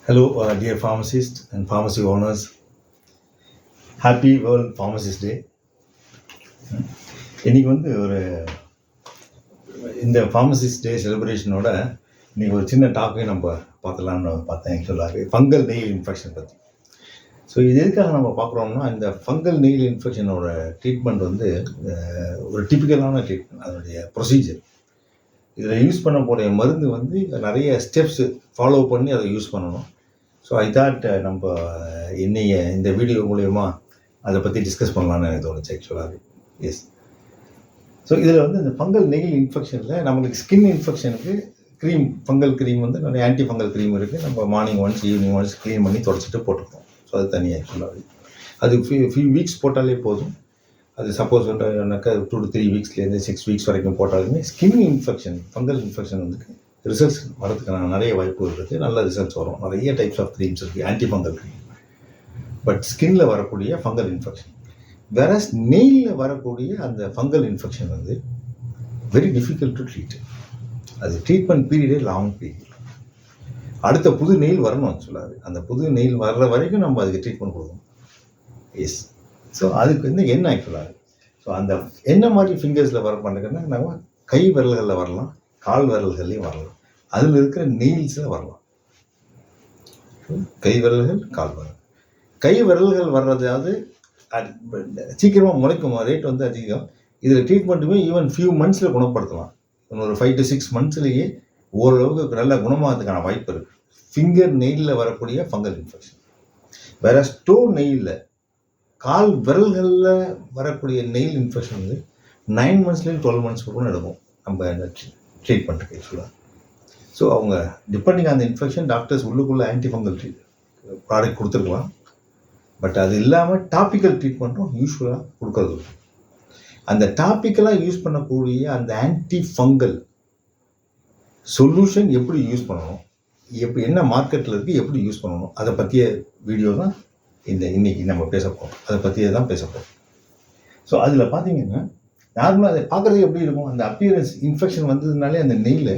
Hello, dear pharmacists and pharmacy owners. Happy World Pharmacist Day. இன்னைக்கு ஒரு இந்த pharmacist டே செலிப்ரேஷனோட இன்னைக்கு ஒரு சின்ன டாக்கையும் நம்ம பார்க்கலாம்னு பார்த்தேன். ஆக்சுவலாக ஃபங்கல் நெயில் இன்ஃபெக்ஷன் பற்றி. ஸோ இது எதுக்காக நம்ம பார்க்குறோம்னா, இந்த ஃபங்கல் நெயில் இன்ஃபெக்ஷனோட ட்ரீட்மெண்ட் ஒரு டிப்பிக்கலான ட்ரீட்மெண்ட், அதனுடைய ப்ரொசீஜர். இதில் யூஸ் பண்ண போகிற மருந்து நிறைய ஸ்டெப்ஸ் ஃபாலோ பண்ணி அதை யூஸ் பண்ணணும். ஸோ ஐ தாட் நம்ம இந்த வீடியோ மூலயமா அதை பற்றி டிஸ்கஸ் பண்ணலான்னு எனக்கு தோணுச்சு ஆக்சுவலாக. எஸ். ஸோ இதில் இந்த ஃபங்கல் நெயில் இன்ஃபெக்ஷனில் நம்மளுக்கு ஸ்கின் இன்ஃபெக்ஷனுக்கு ஃபங்கல் க்ரீம் நிறைய ஆன்டி ஃபங்கல் க்ரீம் இருக்குது. நம்ம morning once evening once clean பண்ணி தொடச்சிட்டு போட்டுருக்கோம். ஸோ அது தனியாக ஆக்சுவலாக அது ஃபியூ வீக்ஸ் போட்டாலே போதும். அது சப்போஸ் 2 to 3 வீக்ஸ்லேருந்து 6 வீக்ஸ் வரைக்கும் போட்டாலுமே skin infection, fungal infection results வரதுக்கான நிறைய வாய்ப்பு இருக்குது. நல்ல ரிசல்ட்ஸ் வரும். நிறைய டைப்ஸ் ஆஃப் க்ரீம்ஸ் இருக்குது, ஆன்டி ஃபங்கல் க்ரீம். பட் ஸ்கின்ல வரக்கூடிய ஃபங்கல் இன்ஃபெக்ஷன், வேற நெயிலில் வரக்கூடிய அந்த fungal infection very difficult to treat. அது ட்ரீட்மெண்ட் பீரியடே லாங் பீரியட். அடுத்த புது நெயில் வரணும் சொல்லாது. அந்த புது நெயில் வர்ற வரைக்கும் நம்ம அதுக்கு ட்ரீட்மெண்ட் கொடுக்கணும். எஸ். ஸோ அதுக்கு என்ன ஆக்சுவலாக ஸோ அந்த என்ன மாதிரி ஃபிங்கர்ஸில் வர பண்ணுறதுன்னா, நம்ம கை விரல்களில் வரலாம், கால் விரல்கள்லையும் வரலாம், அதில் இருக்கிற நெயில்ஸில் வரலாம். கை விரல்கள், கால் விரல். கை விரல்கள் வர்றதாவது சீக்கிரமாக முளைக்கும், ரேட் அதிகம். இதில் ட்ரீட்மெண்ட்டுமே ஈவன் ஃபியூ மந்த்ஸில் குணப்படுத்தலாம். ஒரு 5 to 6 மந்த்ஸ்லேயே ஓரளவுக்கு நல்ல குணமாகிறதுக்கான வாய்ப்பு இருக்குது. ஃபிங்கர் நெயிலில் வரக்கூடிய ஃபங்கல் இன்ஃபெக்ஷன். வேற டோ நெயிலில், கால் விரல்களில் வரக்கூடிய நெயில் இன்ஃபெக்ஷன் 9 monthsலேருந்து 12 months கூட எடுக்கும் நம்ம ட்ரீட்மெண்ட்டுக்கு ஆக்சுவலாக. ஸோ அவங்க depending on the infection, doctors உள்ளுக்குள்ளே ஆன்டி ஃபங்கல் ப்ராடக்ட் கொடுத்துருக்கலாம். பட் அது இல்லாமல் டாப்பிக்கல் ட்ரீட்மெண்ட்டும் யூஸ்வலாக கொடுக்கறது. அந்த டாப்பிக்கலாக யூஸ் பண்ணக்கூடிய அந்த ஆன்டி ஃபங்கல் சொல்யூஷன் எப்படி யூஸ் பண்ணணும், என்ன மார்க்கெட்டில் இருக்குது, எப்படி யூஸ் பண்ணணும், அதை பற்றிய வீடியோ தான் இன்னைக்கு நம்ம பேச போகிறோம். அதை பற்றியே தான் பேச போகிறோம். ஸோ அதில் பார்த்தீங்கன்னா, நார்மலாக அதை பார்க்குறதுக்கு எப்படி இருக்கும், அந்த அப்பியரன்ஸ் இன்ஃபெக்ஷன் வந்ததுனாலே அந்த நெயில்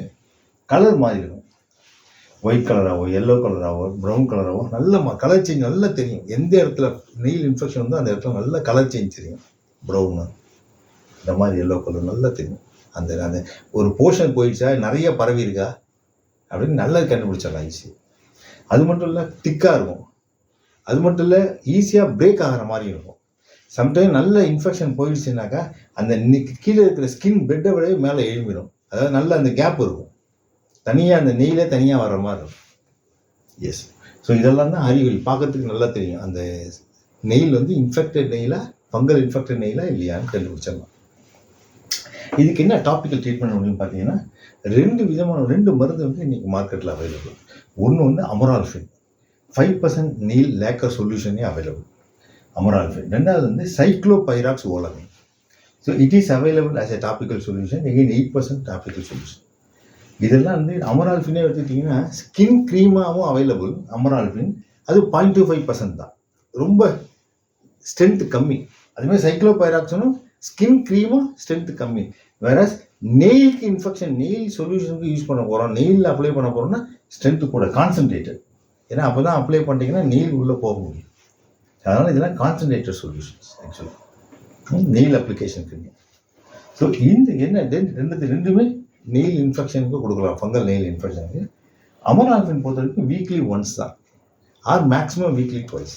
கலர் மாறி இருக்கும். ஒயிட் கலராகவோ, எல்லோ கலராகவோ, ப்ரௌன் கலராகவோ, நல்ல கலர் சேஞ்ச் நல்லா தெரியும். எந்த இடத்துல நெயில் இன்ஃபெக்ஷன் அந்த இடத்துல நல்ல கலர் சேஞ்ச் தெரியும். ப்ரௌனு, இந்த மாதிரி எல்லோ கலர் நல்லா தெரியும். அந்த ஒரு போர்ஷன் போயிடுச்சா, நிறைய பரவி இருக்கா அப்படின்னு நல்லா கண்டுபிடிச்சிடலாம் ஈஸி. அது மட்டும் இல்லை, திக்காக இருக்கும். அது மட்டும் இல்லை, ஈஸியாக பிரேக் ஆகிற மாதிரி இருக்கும். சம்டைம் நல்ல இன்ஃபெக்ஷன் போயிடுச்சுனாக்கா அந்த கீழே இருக்கிற ஸ்கின் பெட்டை விடவே மேலே எழும்பிடும். அதாவது நல்ல அந்த கேப் இருக்கும், தனியாக அந்த நெயிலே தனியாக வர்ற மாதிரி இருக்கும். எஸ். ஸோ இதெல்லாம் தான் அறிகுறி. பார்க்கறதுக்கு நல்லா தெரியும். அந்த நெயில் இன்ஃபெக்டட் நெயிலா, ஃபங்கல் இன்ஃபெக்டட் நெயிலா இல்லையான்னு கண்டுபிடிச்சிடலாம். இதுக்கு என்ன டாப்பிக்கல் ட்ரீட்மெண்ட் அப்படின்னு பார்த்தீங்கன்னா, 2 மருந்து இன்னைக்கு மார்க்கெட்டில் அவைலபிள். ஒன்று அமரால்ஃபின், 5% நெயில் லேக்கர் சொல்யூஷனே அவைலபிள், அமரால்ஃபின். ரெண்டாவது ciclopirox olamine. So it is available as a topical solution, again 8% topical solution. இதெல்லாம் அமரால்ஃபினே எடுத்துக்கிட்டிங்கன்னா, ஸ்கின் க்ரீமாகவும் அவைலபிள் அமரால்ஃபின். அது 0.25% தான், ரொம்ப ஸ்ட்ரென்த் கம்மி. அதுமாதிரி சைக்ளோபைராக்ஸனும் ஸ்கின் க்ரீமும் ஸ்ட்ரென்த் கம்மி. வேற நெயிலுக்கு இன்ஃபெக்ஷன், நெயில் சொல்யூஷனுக்கு யூஸ் பண்ண போகிறோம், நெயிலில் அப்ளை பண்ண போகிறோம்னா ஸ்ட்ரென்த்து கூட, கான்சன்ட்ரேட்டட். ஏன்னா அப்போ தான் அப்ளை பண்ணிட்டீங்கன்னா நெயில் உள்ளே போக முடியும். அதனால் இதெல்லாம் கான்சன்ட்ரேட்டட் சொல்யூஷன்ஸ் ஆக்சுவலாக நெயில் அப்ளிகேஷனுக்கு. ஸோ ரெண்டுமே நெயில் இன்ஃபெக்ஷனுக்கு கொடுக்கலாம், ஃபங்கல் நெயில் இன்ஃபெக்ஷனுக்கு. அமரால்ஃபின் பொறுத்த வரைக்கும் வீக்லி ஒன்ஸ் தான், or maximum weekly twice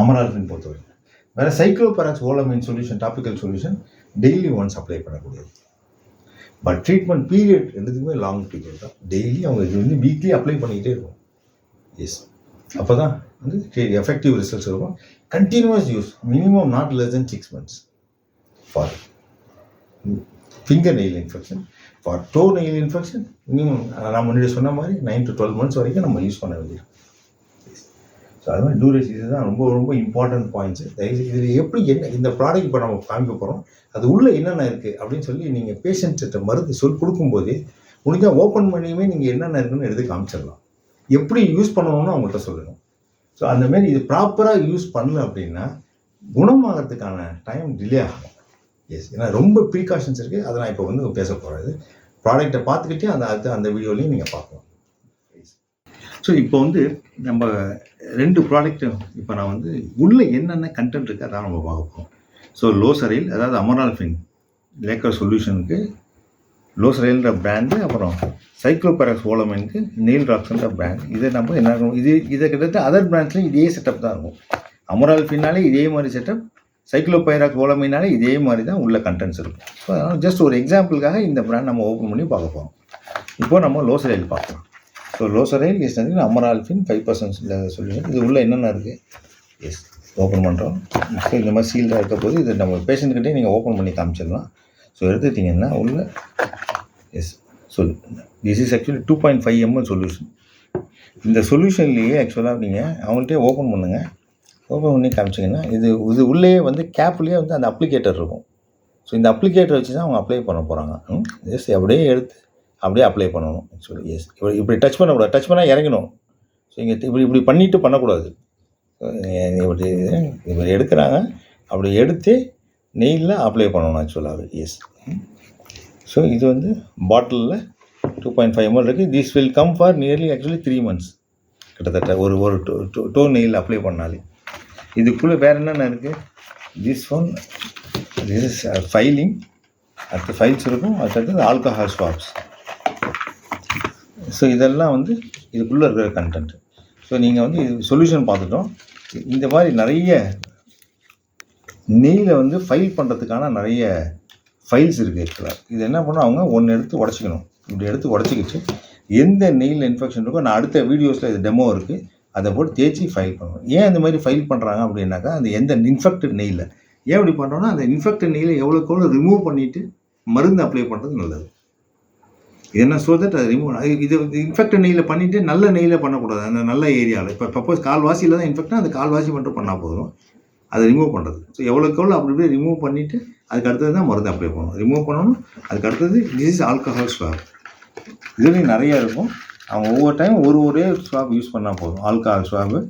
amorolfine பொறுத்த வரைக்கும். வேறு ciclopirox olamine solution, topical solution daily once apply பண்ணக்கூடியது. பட் ட்ரீட்மெண்ட் பீரியட் ரெண்டுத்துக்குமே லாங் பீரியட் தான். டெய்லி அவங்க வீக்லி அப்ளை பண்ணிக்கிட்டே இருக்கும். எஸ். அப்போ தான் எஃபெக்டிவ் ரிசல்ட்ஸ் இருக்கும். Continuous use, minimum not less than 6 months for finger nail infection. For to nail infection minimum நான் முன்னாடி சொன்ன மாதிரி 9 to 12 months வரைக்கும் நம்ம யூஸ் பண்ண வேண்டியிருக்கும். ஸோ அது மாதிரி டூரேஷன், இதுதான் ரொம்ப ரொம்ப இம்பார்ட்டன்ட் பாயிண்ட்ஸு. இது எப்படி இந்த ப்ராடக்ட் இப்போ நம்ம காமிக்க போகிறோம், அது உள்ளே என்னென்ன இருக்குது அப்படின்னு சொல்லி நீங்கள் பேஷண்ட்ஸ்கிட்ட மருந்து கொடுக்கும்போது முடிஞ்சால் ஓப்பன் பண்ணியுமே நீங்கள் என்னென்ன இருக்குன்னு எடுத்து காமிச்சிடலாம். எப்படி யூஸ் பண்ணணும்னு அவங்கள்ட்ட சொல்லணும். ஸோ அந்தமாரி இது ப்ராப்பராக யூஸ் பண்ணல அப்படின்னா குணமாகறதுக்கான டைம் டிலே ஆகும். எஸ். ஏன்னா ரொம்ப ப்ரீகாஷன்ஸ் இருக்குது. அதை நான் இப்போ பேச போகிறது. ப்ராடக்டை பார்த்துக்கிட்டே அந்த வீடியோலையும் நீங்கள் பார்க்கலாம். ஸோ இப்போ வந்து நம்ம 2 ப்ராடக்ட்டும் இப்போ நான் வந்து உள்ளே என்னென்ன கண்டென்ட் இருக்குது அதான் நம்ம பார்க்க போகிறோம். ஸோ லோசரைல், அதாவது அமரால்ஃபின் லேக்கர் சொல்யூஷனுக்கு லோசரைல்ன்ற பிராண்டு, அப்புறம் சைக்ளோபெராக்ஸ் ஓலமைனுக்கு நெயில் ராக்ஸ்ன்ற பிராண்ட். இதை நம்ம என்ன இதை கிட்டத்தட்ட அதர் பிராண்ட்ஸ்லையும் இதே செட்டப் தான் இருக்கும். அமரால்ஃபின்னாலே இதே மாதிரி செட்டப், சைக்ளோபைராக்ஸ் ஓலமைனாலே இதே மாதிரி தான் உள்ள கண்டென்ட்ஸ் இருக்கும். ஸோ அதனால் ஜஸ்ட் ஒரு எக்ஸாம்பிளுக்காக இந்த பிராண்ட் நம்ம ஓப்பன் பண்ணி பார்க்க போகிறோம். இப்போ நம்ம லோசரைல் பார்க்கலாம். So Loceryl is amorolfine 5% solution. இது உள்ள என்னென்ன இருக்குது? எஸ், ஓப்பன் பண்ணுறோம். ஸோ இந்த மாதிரி சீல்டாக இருக்க போது இதை நம்ம பேஷண்ட்கிட்டே நீங்கள் ஓப்பன் பண்ணி காமிச்சிடலாம். ஸோ எடுத்துட்டிங்கன்னா உள்ள yes this is actually 2.5 ml solution. இந்த சொல்யூஷன்லேயே ஆக்சுவலாக நீங்கள் அவங்கள்ட்டே ஓப்பன் பண்ணுங்கள். ஓப்பன் பண்ணி காமிச்சிங்கன்னா இது உள்ளே வந்து கேப்லேயே வந்து அந்த அப்ளிகேட்டர் இருக்கும். ஸோ இந்த அப்ளிகேட்டர் வச்சு தான் அவங்க அப்ளை பண்ண போகிறாங்க. எஸ், அப்படியே எடுத்து அப்படியே அப்ளை பண்ணணும். ஆக்சுவலி எஸ், இப்படி டச் பண்ணக்கூடாது. டச் பண்ணால் இறங்கணும். ஸோ இங்கே இப்படி பண்ணிவிட்டு பண்ணக்கூடாது. இப்படி எடுக்கிறாங்க, அப்படி எடுத்து நெயிலில் அப்ளை பண்ணணும் ஆக்சுவலாக. எஸ், ஸோ இது வந்து பாட்டிலில் 2.5 ml இருக்குது. This will come for nearly actually 3 months கிட்டத்தட்ட ஒரு டோ நெயில் அப்ளை பண்ணாலே. இதுக்குள்ளே வேறு என்னென்ன இருக்குது? திஸ் இஸ் ஃபைலிங், அடுத்த ஃபைல்ஸ் இருக்கும், அடுத்தது ஆல்கஹால் ஸ்வாப்ஸ். ஸோ இதெல்லாம் வந்து இதுக்குள்ளே இருக்கிற கண்டென்ட். ஸோ நீங்கள் வந்து இது சொல்யூஷன் பார்த்துட்டோம். இந்த மாதிரி நிறைய நெயிலை வந்து ஃபைல் பண்ணுறதுக்கான நிறைய ஃபைல்ஸ் இருக்குது ஆக்சுவலாக. இது என்ன பண்ணணும், அவங்க ஒன்று எடுத்து உடச்சிக்கணும். இப்படி எடுத்து உடச்சிக்கிட்டு எந்த நெயில் இன்ஃபெக்ஷன் இருக்கோ, நான் அடுத்த வீடியோஸில் இது டெமோ இருக்குது, அதை போட்டு தேய்ச்சி ஃபைல் பண்ணணும். ஏன் இந்த மாதிரி ஃபைல் பண்ணுறாங்க அப்படின்னாக்கா, அந்த எந்த இன்ஃபெக்டட் நெயிலில் ஏன் இப்படி பண்ணுறோன்னா, அந்த இன்ஃபெக்டட் நெயிலை எவ்வளோக்கு எவ்வளோ ரிமூவ் பண்ணிவிட்டு மருந்து அப்ளை பண்ணுறது நல்லது. என்ன சொல்லிட்டு அது ரிமூவ் இது இன்ஃபெக்டட் நெயிலில் பண்ணிவிட்டு நல்ல நெயிலில் பண்ணக்கூடாது. அந்த நல்ல ஏரியாவில் இப்போ சப்போஸ் கால்வாசியில் தான் இன்ஃபெக்டாக அந்த கால்வாசி மட்டும் பண்ணால் போதும், அதை ரிமூவ் பண்ணுறது. ஸோ எவ்வளோக்கு எவ்வளோ அப்படி இப்படி ரிமூவ் பண்ணிவிட்டு அதுக்கு அடுத்தது தான் மருந்து அப்ளை பண்ணணும். ரிமூவ் பண்ணணும். அதுக்கு அடுத்தது திஸ் இஸ் ஆல்கஹால் ஸ்வாப். இதுலேயும் நிறையா இருக்கும். அவங்க ஒவ்வொரு டைம் ஒரே ஸ்வாப் யூஸ் பண்ணால் போதும், ஆல்கஹால் ஸ்வாப்பு.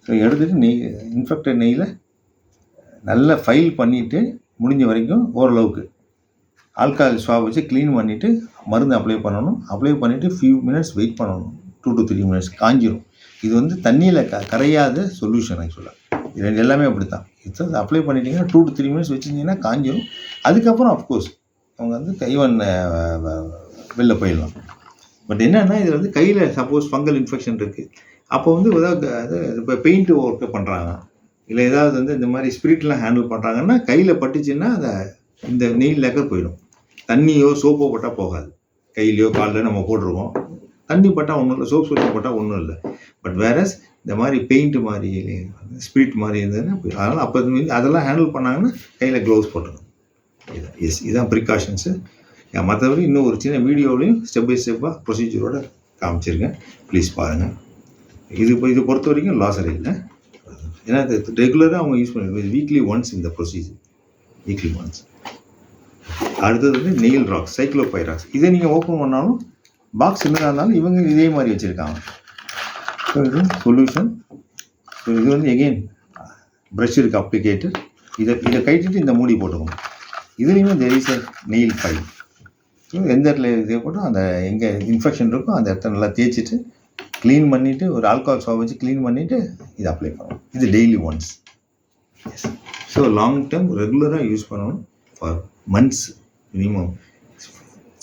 ஸோ எடுத்துகிட்டு இன்ஃபெக்டட் நெய்யில் நல்லா ஃபைல் பண்ணிவிட்டு முடிஞ்ச வரைக்கும் ஓரளவுக்கு ஆல்கஹால் ஸ்வாப் வச்சு க்ளீன் பண்ணிவிட்டு மருந்து அப்ளை பண்ணணும். அப்ளை பண்ணிவிட்டு ஃபியூ மினிட்ஸ் வெயிட் பண்ணணும். 2 to 3 minutes காஞ்சிடும். இது வந்து தண்ணியில் கரையாத சொல்யூஷன் ஆக்சுவலாக. இது எல்லாமே அப்படி தான். இது அப்ளை பண்ணிட்டீங்கன்னா 2 to 3 minutes வச்சுருந்தீங்கன்னா காஞ்சிடும். அதுக்கப்புறம் அஃப்கோர்ஸ் அவங்க வந்து ஈவன் வெளில போயிடலாம். பட் என்னென்னா, இது வந்து கையில் சப்போஸ் ஃபங்கல் இன்ஃபெக்ஷன் இருக்குது, அப்போ வந்து ஏதாவது இப்போ பெயிண்ட் ஒர்க்கு பண்ணுறாங்க, இல்லை ஏதாவது வந்து இந்த மாதிரி ஸ்பிரிட்லாம் ஹேண்டில் பண்ணுறாங்கன்னா கையில் பட்டுச்சுன்னா இந்த நெயில் லேக்கர் போயிடும். தண்ணியோ சோப்போ போட்டால் போகாது. கையிலையோ காலில் நம்ம போட்டிருக்கோம், தண்ணி பட்டால் ஒன்றும் இல்லை, சோப் சோப்பு போட்டால் ஒன்றும் இல்லை. பட் வேறஸ் இந்த மாதிரி பெயிண்ட் மாதிரி ஸ்பிரிட் மாதிரி இருந்ததுன்னா, அதனால் அப்போ அதெல்லாம் ஹேண்டில் பண்ணாங்கன்னா கையில் க்ளவுஸ் போட்டுருணும். எஸ், இதுதான் ப்ரிகாஷன்ஸு. மற்றபடி இன்னும் ஒரு சின்ன வீடியோவிலையும் ஸ்டெப் பை ஸ்டெப்பாக ப்ரொசீஜரோட காமிச்சிருக்கேன், ப்ளீஸ் பாருங்கள். இது பொறுத்த வரைக்கும் லாசர் இல்லை, ஏன்னா ரெகுலராக அவங்க யூஸ் பண்ணுறது வீக்லி ஒன்ஸ் இந்த ப்ரொசீஜர், வீக்லி ஒன்ஸ். அடுத்தது வந்து நெயில் ராக்ஸ், சைக்ளோபைராக்ஸ். இதை நீங்கள் ஓப்பன் பண்ணாலும் பாக்ஸ் என்னதாக இருந்தாலும் இவங்க இதே மாதிரி வச்சுருக்காங்க. ஸோ இது சொல்யூஷன். ஸோ இது வந்து எகெயின் ப்ரஷ் இருக்குது, அப்ளிகேட்டர். இதை கட்டிட்டு இந்த மூடி போட்டுக்கணும். இதுலேயுமே there is a nail file. So எந்த இடத்துல இதே போட்டோம் அந்த எங்கே இன்ஃபெக்ஷன் இருக்கோ அந்த இடத்த நல்லா தேய்ச்சிட்டு க்ளீன் பண்ணிவிட்டு ஒரு ஆல்கஹால் ஸ்வாப் வச்சு க்ளீன் பண்ணிவிட்டு இது அப்ளை பண்ணணும். இது daily once. Yes, so long term ரெகுலராக யூஸ் பண்ணணும். For months, minimum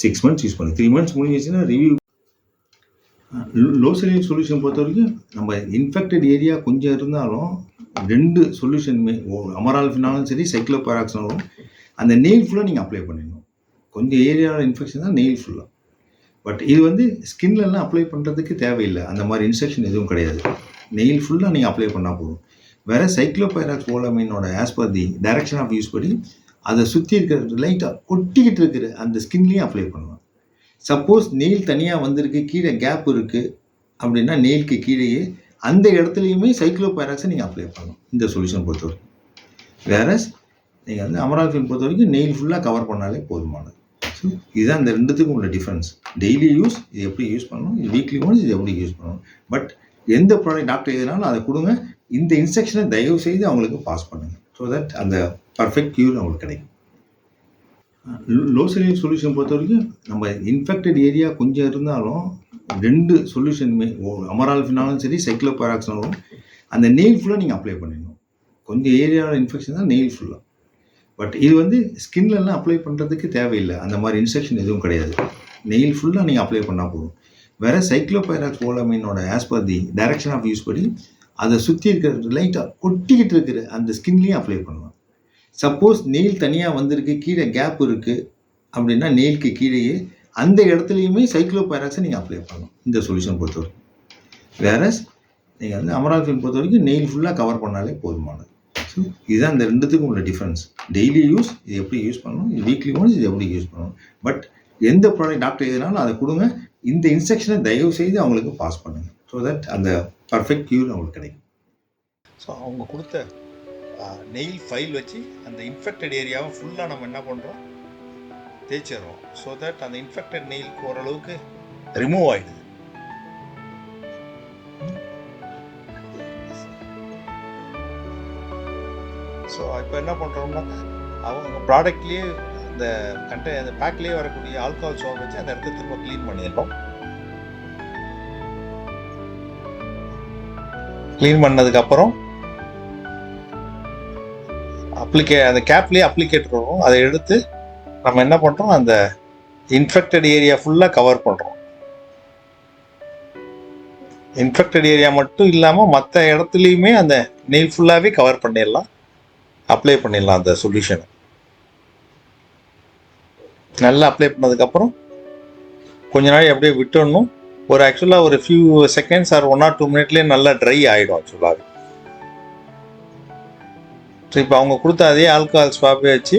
6 months use பண்ணணும். 3 months முடிஞ்சிச்சுன்னா ரிவ்யூ. லோசரைல் சொல்யூஷன் பொறுத்த வரைக்கும் நம்ம இன்ஃபெக்டட் ஏரியா கொஞ்சம் இருந்தாலும் 2 சொல்யூஷனுமே, அமரால்ஃபினாலும் சரி சைக்ளோபெராக்ஸ்னாலும் அந்த நெயில் ஃபுல்லாக நீங்கள் அப்ளை பண்ணிடணும். கொஞ்சம் ஏரியாவில் இன்ஃபெக்ஷன் தான் நெயில் ஃபுல்லாக. பட் இது வந்து ஸ்கின்லலாம் அப்ளை பண்ணுறதுக்கு தேவையில்லை, அந்த மாதிரி இன்ஸ்ட்ரக்ஷன் எதுவும் கிடையாது. நெயில் ஃபுல்லாக நீங்கள் அப்ளை பண்ணால் போதும். வேறு சைக்ளோபைராக்ஸ் ஓலமைனோட as per the direction of use படி அதை சுற்றி இருக்கிற லைட்டாக ஒட்டிக்கிட்டு இருக்கிற அந்த ஸ்கின்லேயும் அப்ளை பண்ணலாம். சப்போஸ் நெயில் தனியாக வந்திருக்கு, கீழே கேப் இருக்குது அப்படின்னா நெயிலுக்கு கீழேயே அந்த இடத்துலையுமே சைக்ளோபைராக்ஸை நீங்கள் அப்ளை பண்ணலாம் இந்த சொல்யூஷன் பொறுத்தவரைக்கும். வேறஸ் நீங்கள் வந்து அமரால்ஃபின் பொறுத்த வரைக்கும் நெயில் ஃபுல்லாக கவர் பண்ணாலே போதுமானது. ஸோ இதுதான் இந்த ரெண்டுத்துக்கும் உள்ள டிஃப்ரென்ஸ். டெய்லி யூஸ் இது எப்படி யூஸ் பண்ணணும், இது வீக்லி ஒன்ஸ் இது எப்படி யூஸ் பண்ணணும். பட் எந்த ப்ராடக்ட் டாக்டர் எதுனாலும் அதை கொடுங்க. இந்த இன்ஸ்ட்ரக்ஷனை தயவு செய்து அவங்களுக்கு பாஸ் பண்ணுங்கள். ஸோ தட் அந்த பர்ஃபெக்ட் க்யூர் அவங்களுக்கு கிடைக்கும். லோசரைல் சொல்யூஷன் பொறுத்த வரைக்கும் நம்ம இன்ஃபெக்டட் ஏரியா கொஞ்சம் இருந்தாலும் 2 சொல்யூஷனுமே அமரால்ஃபினாலும் சரி சைக்ளோபாராக்சினாலும் அந்த நெயில் ஃபுல்லாக நீங்கள் அப்ளை பண்ணிடணும். கொஞ்சம் ஏரியாவில் இன்ஃபெக்ஷன் தான் நெயில் ஃபுல்லாக. பட் இது வந்து ஸ்கின்லலாம் அப்ளை பண்ணுறதுக்கு தேவையில்லை. அந்த மாதிரி இன்ஸ்ட்ரக்ஷன் எதுவும் கிடையாது. நெயில் ஃபுல்லாக நீங்கள் அப்ளை பண்ணால் போதும். வேறு சைக்ளோபைராக்சோலமைனோட as per the direction of use படி அதை சுற்றி இருக்கிற லைட்டாக ஒட்டிக்கிட்டு இருக்கிற அந்த ஸ்கின்லேயும் அப்ளை பண்ணலாம். சப்போஸ் நெயில் தனியாக வந்திருக்கு, கீழே கேப் இருக்குது அப்படின்னா நெயிலுக்கு கீழேயே அந்த இடத்துலையுமே சைக்ளோபைராக்ஸை நீங்கள் அப்ளை பண்ணலாம் இந்த சொல்யூஷன் பொறுத்தவரைக்கும். வேறு நீங்கள் வந்து அமரால்ஃபின் பொறுத்த வரைக்கும் நெயில் ஃபுல்லாக கவர் பண்ணாலே போதுமானது. ஸோ இதுதான் இந்த ரெண்டுத்துக்கும் உள்ள டிஃப்ரென்ஸ். டெய்லி யூஸ் இது எப்படி யூஸ் பண்ணணும், வீக்லி ஒன்ஸ் இது எப்படி யூஸ் பண்ணணும். பட் எந்த ப்ராடக்ட் டாக்டர் எதுனாலும் அதை கொடுங்க. இந்த இன்ஸ்ட்ரக்ஷனை தயவு செய்து அவங்களுக்கு பாஸ் பண்ணுங்கள். ஸோ தட் அந்த பர்ஃபெக்ட் க்யூர் அவங்களுக்கு கிடைக்கும். ஸோ அவங்க கொடுத்த நெயில் ஃபைல் வச்சு அந்த இன்ஃபெக்டட் ஏரியாவை ஃபுல்லாக நம்ம என்ன பண்ணுறோம், தேய்ச்சிடுறோம். ஸோ தட் அந்த இன்ஃபெக்டட் நெயிலுக்கு ஓரளவுக்கு ரிமூவ் ஆகிடுது. ஸோ இப்போ என்ன பண்ணுறோம்னா அவங்க ப்ராடக்ட்லேயே அந்த பேக்லேயே வரக்கூடிய ஆல்கஹால் சோப் வச்சு அந்த இடத்த திரும்ப க்ளீன் பண்ணிடுறோம். க்ளீன் பண்ணதுக்கப்புறம் அந்த கேப்லேயே அப்ளிகேட்டர் வரும். அதை எடுத்து நம்ம என்ன பண்ணுறோம், அந்த இன்ஃபெக்டட் ஏரியா ஃபுல்லாக கவர் பண்ணுறோம். இன்ஃபெக்டட் ஏரியா மட்டும் இல்லாமல் மற்ற இடத்துலையுமே அந்த நெயில் ஃபுல்லாகவே கவர் பண்ணிடலாம், அப்ளை பண்ணிடலாம். அந்த சொல்யூஷனை நல்லா அப்ளை பண்ணதுக்கப்புறம் கொஞ்ச நாள் அப்படியே விட்டுடணும். ஆக்சுவலாக ஒரு ஃபியூ செகண்ட்ஸ் ஆர் 1 or 2 மினிட்லேயே நல்லா ட்ரை ஆகிடும் ஆக்சுவலாகவே. ஸோ இப்போ அவங்க கொடுத்த அதே ஆல்கஹால் ஸ்வாப்பை வச்சு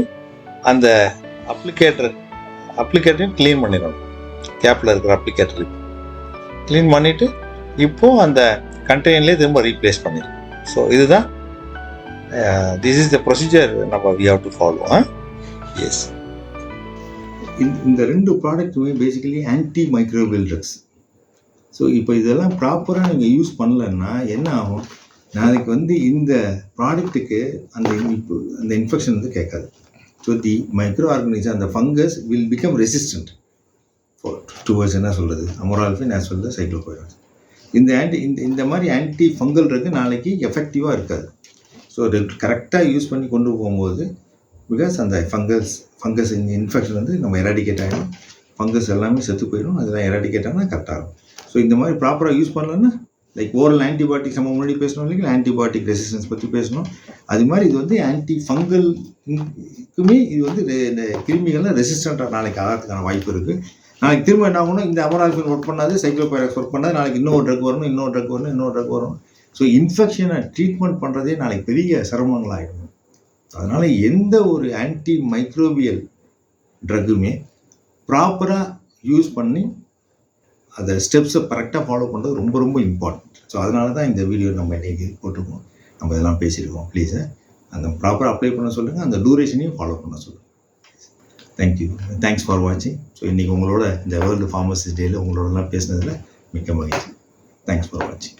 அந்த அப்ளிகேட்டரையும் க்ளீன் பண்ணிடணும். கேப்பில் இருக்கிற அப்ளிகேட்டர் க்ளீன் பண்ணிவிட்டு இப்போது அந்த கண்டெய்னர்லேயே திரும்ப ரீப்ளேஸ் பண்ணிடணும். ஸோ இதுதான் திஸ் இஸ் த ப்ரொசீஜர் நம்ம we have to follow. Yes, இந்த 2 ப்ராடக்ட்டுமே basically antimicrobial drugs. So இப்போ இதெல்லாம் ப்ராப்பராக நீங்கள் யூஸ் பண்ணலன்னா என்ன ஆகும், நாளைக்கு வந்து இந்த ப்ராடக்ட்டுக்கு அந்த இன்ஃபெக்ஷன் வந்து கேட்காது. ஸோ தி மைக்ரோ ஆர்கனிசம், அந்த fungus will become resistant towards என்ன சொல்கிறது அமரால்ஃபின் ஆஸ் வெல் as சைக்ளோபைராக்ஸ். இந்த மாதிரி ஆன்டி ஃபங்கல் ட்ரக்கு நாளைக்கு எஃபெக்டிவாக இருக்காது. ஸோ கரெக்டாக யூஸ் பண்ணி கொண்டு போகும்போது பிகாஸ் அந்த ஃபங்கஸ் இன்ஃபெக்ஷன் வந்து நம்ம எராடிகேட் ஆகிடும். ஃபங்கஸ் எல்லாமே செத்து போயிடும். அதெல்லாம் எராடிகேட் ஆனால் கரெக்டாக இருக்கும். ஸோ இந்த மாதிரி ப்ராப்பராக யூஸ் பண்ணலன்னா லைக் ஓரல் ஆன்டிபயோட்டிக்ஸ் நம்ம முன்னாடி பேசணும் இல்லைங்களா, ஆன்டிபயோட்டிக் ரெசிஸ்டன்ஸ் பற்றி பேசணும். அது மாதிரி இது வந்து ஆன்டி ஃபங்கல்க்குமே இது வந்து இந்த கிருமிகள்லாம் ரெசிஸ்டண்ட்டாக நாளைக்கு ஆகிறதுக்கான வாய்ப்பு இருக்குது. நாளைக்கு திரும்ப என்ன ஆகணும், இந்த அமரால்ஃபின் ஒர்க் பண்ணாது, சைக்ளோபைராக்ஸ் ஒர்க் பண்ணாது, நாளைக்கு இன்னொரு ட்ரக் வரணும். ஸோ இன்ஃபெக்ஷனை ட்ரீட்மெண்ட் பண்ணுறதே நாளைக்கு பெரிய சிரமங்கள் ஆகிடும். அதனால் எந்த ஒரு ஆன்டி மைக்ரோபியல் ட்ரக்குமே ப்ராப்பராக யூஸ் பண்ணி அந்த ஸ்டெப்ஸை கரெக்டாக ஃபாலோ பண்ணுறது ரொம்ப ரொம்ப இம்பார்ட்டன்ட். ஸோ அதனால தான் இந்த வீடியோ நம்ம இன்றைக்கி போட்டிருக்கோம், நம்ம இதெல்லாம் பேசியிருக்கோம். ப்ளீஸ் அந்த ப்ராப்பராக அப்ளை பண்ண சொல்லுங்கள், அந்த டூரேஷனையும் ஃபாலோ பண்ண சொல்லுங்கள். தேங்க்யூ, தேங்க்ஸ் ஃபார் வாட்சிங். ஸோ இன்றைக்கி உங்களோட இந்த வேர்ல்டு ஃபார்மசிஸ்ட் டேயில் உங்களோடலாம் பேசுனதில் மிக்க மகிழ்ச்சி. தேங்க்ஸ் ஃபார் வாட்சிங்.